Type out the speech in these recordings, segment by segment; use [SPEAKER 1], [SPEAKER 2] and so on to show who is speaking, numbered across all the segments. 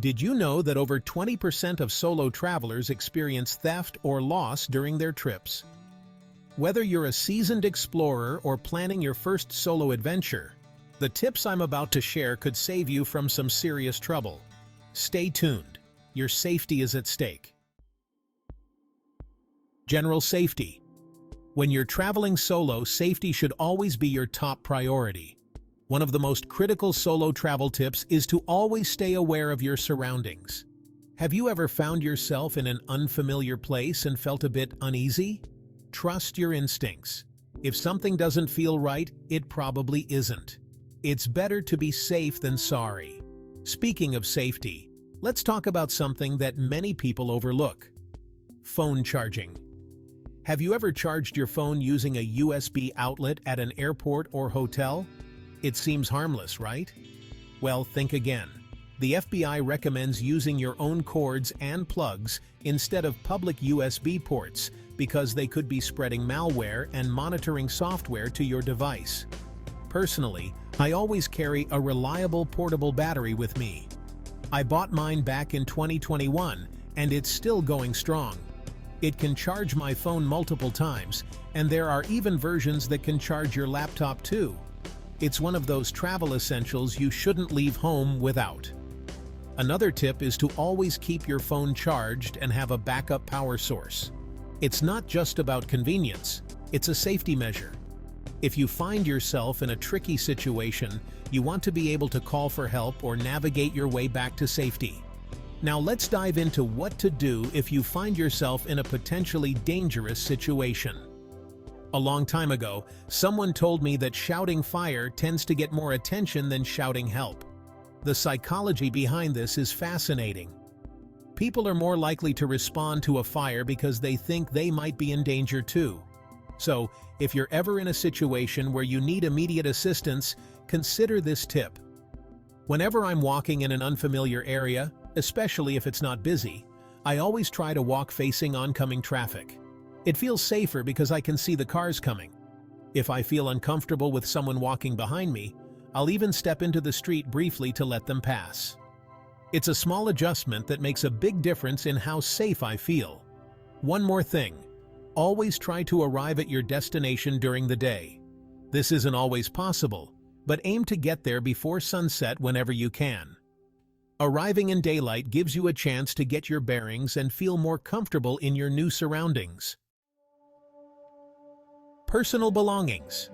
[SPEAKER 1] Did you know that over 20% of solo travelers experience theft or loss during their trips? Whether you're a seasoned explorer or planning your first solo adventure, the tips I'm about to share could save you from some serious trouble. Stay tuned. Your safety is at stake. General safety. When you're traveling solo, safety should always be your top priority. One of the most critical solo travel tips is to always stay aware of your surroundings. Have you ever found yourself in an unfamiliar place and felt a bit uneasy? Trust your instincts. If something doesn't feel right, it probably isn't. It's better to be safe than sorry. Speaking of safety, let's talk about something that many people overlook: phone charging. Have you ever charged your phone using a USB outlet at an airport or hotel? It seems harmless, right? Well, think again. The FBI recommends using your own cords and plugs instead of public USB ports because they could be spreading malware and monitoring software to your device. Personally, I always carry a reliable portable battery with me. I bought mine back in 2021, and it's still going strong. It can charge my phone multiple times, and there are even versions that can charge your laptop too. It's one of those travel essentials you shouldn't leave home without. Another tip is to always keep your phone charged and have a backup power source. It's not just about convenience, it's a safety measure. If you find yourself in a tricky situation, you want to be able to call for help or navigate your way back to safety. Now let's dive into what to do if you find yourself in a potentially dangerous situation. A long time ago, someone told me that shouting fire tends to get more attention than shouting help. The psychology behind this is fascinating. People are more likely to respond to a fire because they think they might be in danger too. So, if you're ever in a situation where you need immediate assistance, consider this tip. Whenever I'm walking in an unfamiliar area, especially if it's not busy, I always try to walk facing oncoming traffic. It feels safer because I can see the cars coming. If I feel uncomfortable with someone walking behind me, I'll even step into the street briefly to let them pass. It's a small adjustment that makes a big difference in how safe I feel. One more thing, always try to arrive at your destination during the day. This isn't always possible, but aim to get there before sunset whenever you can. Arriving in daylight gives you a chance to get your bearings and feel more comfortable in your new surroundings. Personal belongings.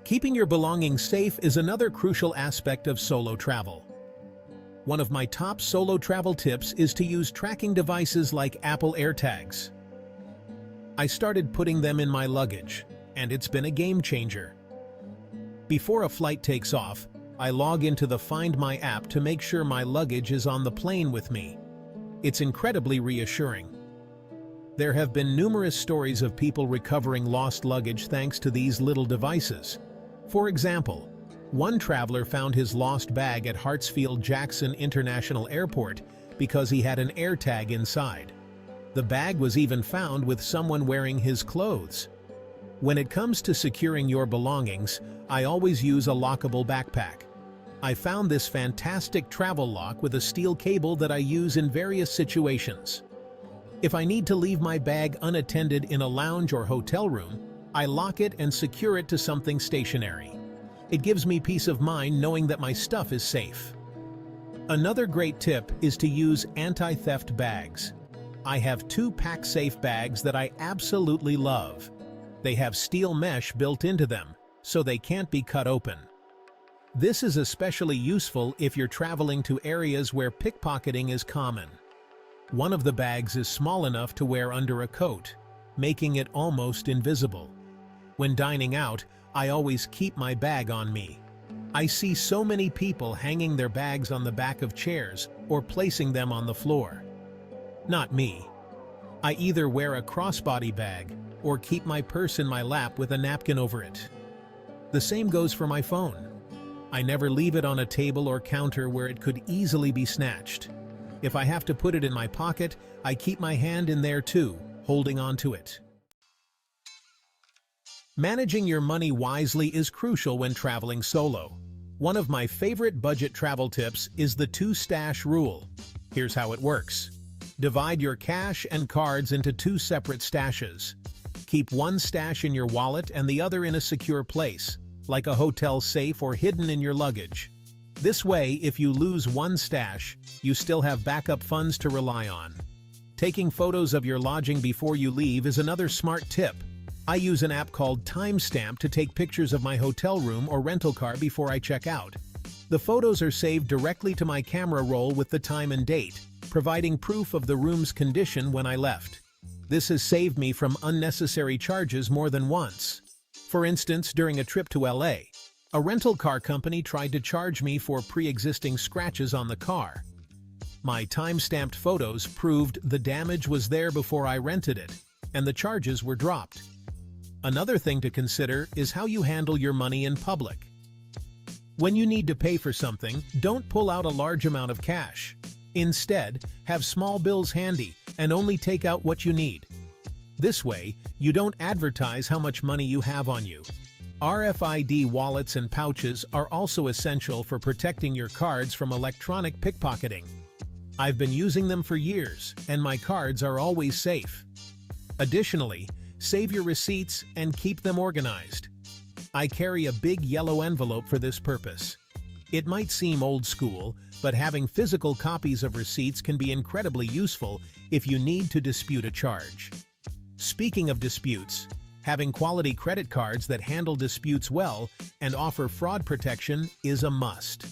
[SPEAKER 1] Keeping your belongings safe is another crucial aspect of solo travel. One of my top solo travel tips is to use tracking devices like Apple AirTags. I started putting them in my luggage, and it's been a game changer. Before a flight takes off, I log into the Find My app to make sure my luggage is on the plane with me. It's incredibly reassuring. There have been numerous stories of people recovering lost luggage thanks to these little devices. For example, one traveler found his lost bag at Hartsfield-Jackson International Airport because he had an AirTag inside. The bag was even found with someone wearing his clothes. When it comes to securing your belongings, I always use a lockable backpack. I found this fantastic travel lock with a steel cable that I use in various situations. If I need to leave my bag unattended in a lounge or hotel room, I lock it and secure it to something stationary. It gives me peace of mind knowing that my stuff is safe. Another great tip is to use anti-theft bags. I have two PacSafe bags that I absolutely love. They have steel mesh built into them, so they can't be cut open. This is especially useful if you're traveling to areas where pickpocketing is common. One of the bags is small enough to wear under a coat, making it almost invisible. When dining out, I always keep my bag on me. I see so many people hanging their bags on the back of chairs or placing them on the floor. Not me. I either wear a crossbody bag or keep my purse in my lap with a napkin over it. The same goes for my phone. I never leave it on a table or counter where it could easily be snatched. If I have to put it in my pocket, I keep my hand in there too, holding on to it. Managing your money wisely is crucial when traveling solo. One of my favorite budget travel tips is the two-stash rule. Here's how it works. Divide your cash and cards into two separate stashes. Keep one stash in your wallet and the other in a secure place, like a hotel safe or hidden in your luggage. This way, if you lose one stash, you still have backup funds to rely on. Taking photos of your lodging before you leave is another smart tip. I use an app called Timestamp to take pictures of my hotel room or rental car before I check out. The photos are saved directly to my camera roll with the time and date, providing proof of the room's condition when I left. This has saved me from unnecessary charges more than once. For instance, during a trip to LA, a rental car company tried to charge me for pre-existing scratches on the car. My time-stamped photos proved the damage was there before I rented it, and the charges were dropped. Another thing to consider is how you handle your money in public. When you need to pay for something, don't pull out a large amount of cash. Instead, have small bills handy and only take out what you need. This way, you don't advertise how much money you have on you. RFID wallets and pouches are also essential for protecting your cards from electronic pickpocketing. I've been using them for years, and my cards are always safe. Additionally, save your receipts and keep them organized. I carry a big yellow envelope for this purpose. It might seem old school, but having physical copies of receipts can be incredibly useful if you need to dispute a charge. Speaking of disputes, having quality credit cards that handle disputes well and offer fraud protection is a must.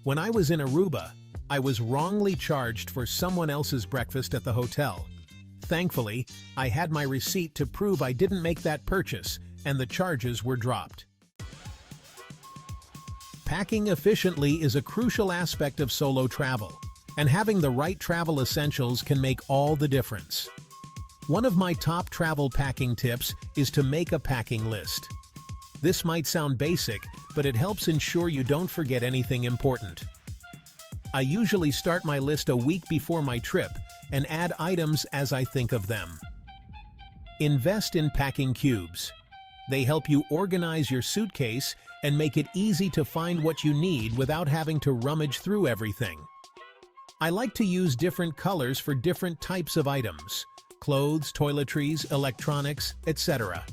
[SPEAKER 1] When I was in Aruba, I was wrongly charged for someone else's breakfast at the hotel. Thankfully, I had my receipt to prove I didn't make that purchase, and the charges were dropped. Packing efficiently is a crucial aspect of solo travel, and having the right travel essentials can make all the difference. One of my top travel packing tips is to make a packing list. This might sound basic, but it helps ensure you don't forget anything important. I usually start my list a week before my trip and add items as I think of them. Invest in packing cubes. They help you organize your suitcase and make it easy to find what you need without having to rummage through everything. I like to use different colors for different types of items: clothes, toiletries, electronics, etc.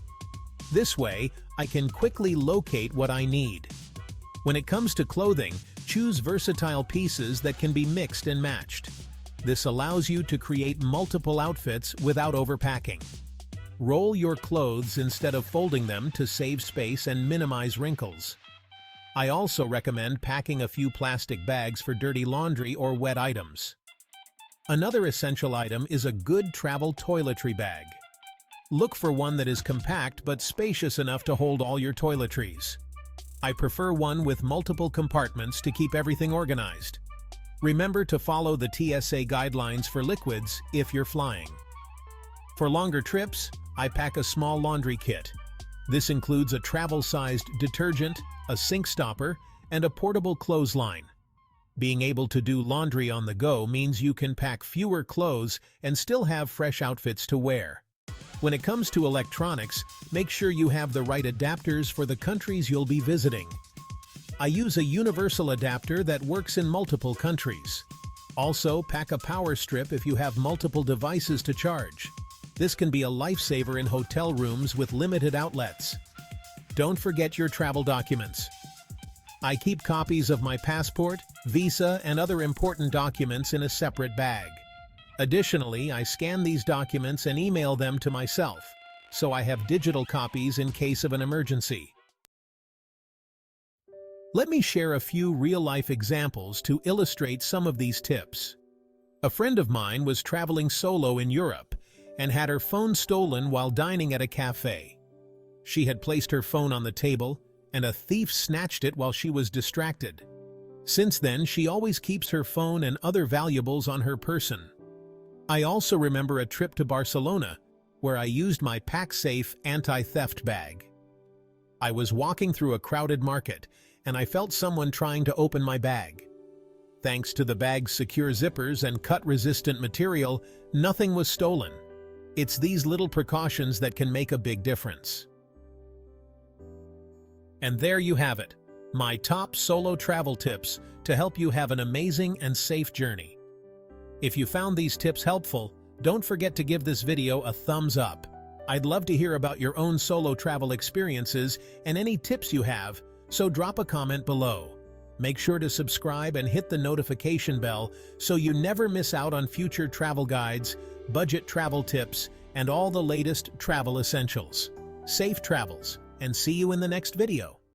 [SPEAKER 1] This way, I can quickly locate what I need. When it comes to clothing, choose versatile pieces that can be mixed and matched. This allows you to create multiple outfits without overpacking. Roll your clothes instead of folding them to save space and minimize wrinkles. I also recommend packing a few plastic bags for dirty laundry or wet items. Another essential item is a good travel toiletry bag. Look for one that is compact but spacious enough to hold all your toiletries. I prefer one with multiple compartments to keep everything organized. Remember to follow the TSA guidelines for liquids if you're flying. For longer trips, I pack a small laundry kit. This includes a travel-sized detergent, a sink stopper, and a portable clothesline. Being able to do laundry on the go means you can pack fewer clothes and still have fresh outfits to wear. When it comes to electronics, make sure you have the right adapters for the countries you'll be visiting. I use a universal adapter that works in multiple countries. Also, pack a power strip if you have multiple devices to charge. This can be a lifesaver in hotel rooms with limited outlets. Don't forget your travel documents. I keep copies of my passport, visa, and other important documents in a separate bag. Additionally, I scan these documents and email them to myself, so I have digital copies in case of an emergency. Let me share a few real-life examples to illustrate some of these tips. A friend of mine was traveling solo in Europe and had her phone stolen while dining at a cafe. She had placed her phone on the table, and a thief snatched it while she was distracted. Since then, she always keeps her phone and other valuables on her person. I also remember a trip to Barcelona, where I used my PackSafe anti-theft bag. I was walking through a crowded market, and I felt someone trying to open my bag. Thanks to the bag's secure zippers and cut-resistant material, nothing was stolen. It's these little precautions that can make a big difference. And there you have it, my top solo travel tips to help you have an amazing and safe journey. If you found these tips helpful, don't forget to give this video a thumbs up. I'd love to hear about your own solo travel experiences and any tips you have, so drop a comment below. Make sure to subscribe and hit the notification bell so you never miss out on future travel guides, budget travel tips, and all the latest travel essentials. Safe travels, and see you in the next video.